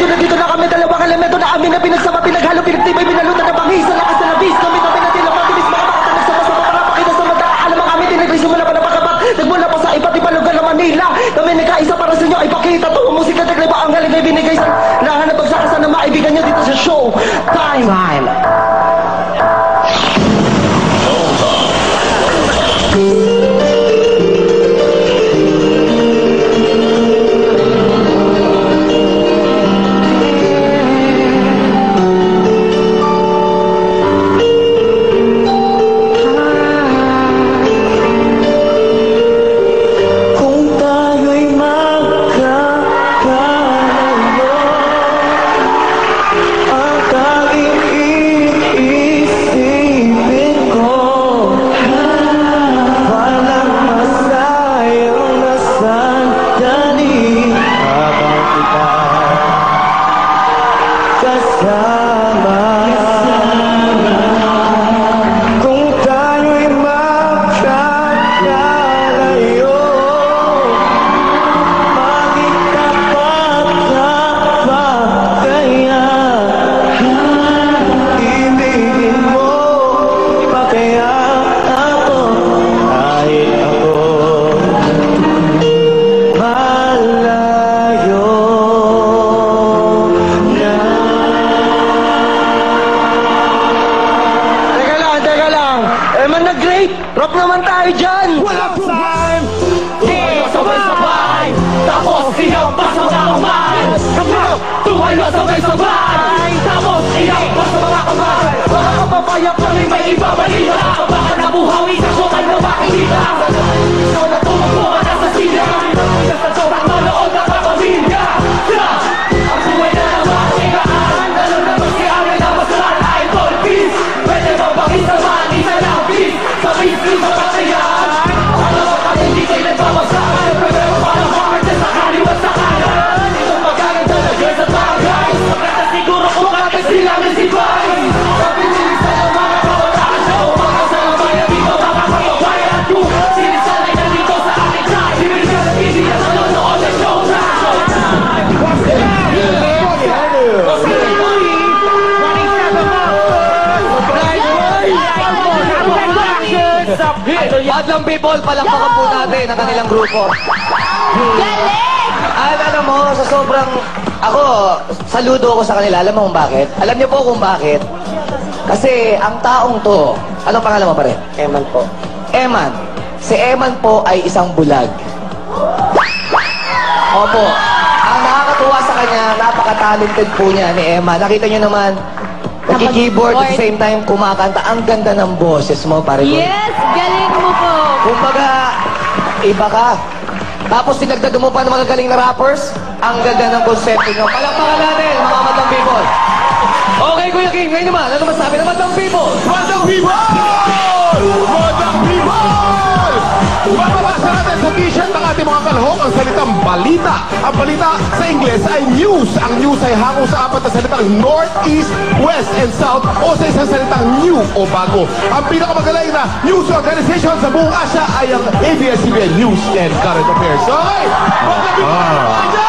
Dito na kami, dalawang elemento na amin na pinagsama, pinaghalo, pinagtibay, binalutan na bangis, sa lakas na labis, kami na pinatilang matilis, mga bakit na nagsama-sama para pakita sa mata, alam ang amin, tinagay, sumula pa na pagkapat, nagmula pa sa iba't ibang lugar ng Manila, kami nagkaisa para sa inyo, ipakita to, ang musika, taglay ba, ang galing ay binigay sa lahat na pagsakasan ng maibigan nyo dito sa show, time! Rock naman tayo dyan! Walang time! Tumayo sabay-sabay, tapos iyaw pa sa mga kamay. Tumayo sabay-sabay, tapos iyaw pa sa mga kamay. Mga kababayan kami may ibabalita, baka nabuhawi sa syokal na makikita. Ikaw na tumakbo ka na sa sila, nasa sobrang manood na kapamilya. Ang buhay na naman sigaan, lalo na magsiamin na masarap ay all peace. Pwede ba pakisamahan isa lang peace? Sa peace sa patayan, alam mo kami hindi kayo nagpapagsakan. Pero parang heart sa kaliwa sa kanan. Itong magaganda na girls at mga guys, maganda siguro kung kapit sila ng sibay. Sa pinilisan ng mga kabataan sa umaga sa bayan, di ba makakababayan at kung sinisanay na dito sa ating side. Bibili ka ng TV at nanonood ng showtime. Madlang people, palakpakan po natin ang kanilang grupo. Galing! At alam mo, sa sobrang... Ako, saludo ako sa kanila. Alam mo kung bakit? Alam niyo po kung bakit? Kasi ang taong to... Anong pangalan mo pare? Eman po. Eman. Si Eman po ay isang bulag. Opo. Ang nakakatuwa sa kanya, napaka-talented po niya ni Eman. Nakita niyo naman, nagki-keyboard at the same time kumakanta. Ang ganda ng boses mo, pare. Yes! Galing mo po! Kumbaga, iba ka. Tapos sinagdagan mo pa ng mga galing na rappers. Ang ganda ng konsepto nyo. Palakpakan natin, mga Madlang People. Okay, Kuya King, ngayon naman, ano masabi ng Madlang People? Madlang People! Madlang People! Mababasa natin sa t-shirt ng ating mga kalahok ang salitang balita. Ang balita sa Ingles ay news. Ang news ay hango sa apat na salitang North, East, West, and South o sa isang salitang new o bago. Ang pinakamagaling na news organization sa buong Asia ay ang ABS-CBN News and Current Affairs. Okay! Madlang People!